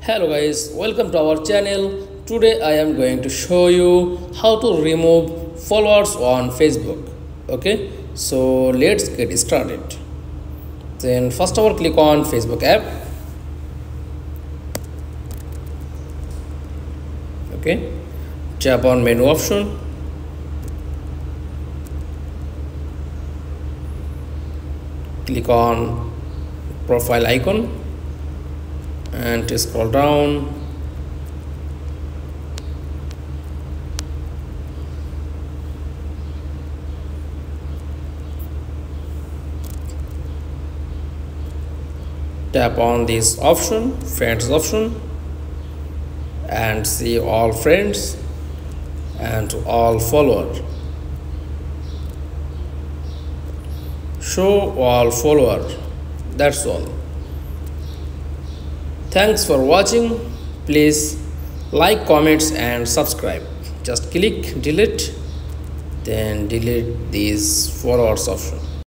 Hello guys, welcome to our channel. Today I am going to show you how to remove followers on Facebook. Okay, so let's get started. Then first of all, click on Facebook app. Okay, tap on menu option. Click on profile icon and scroll down. Tap on this option, friends option, and see all friends and all followers. Show all follower. That's all. Thanks for watching. Please like, comments and subscribe. Just click delete, then delete these followers option.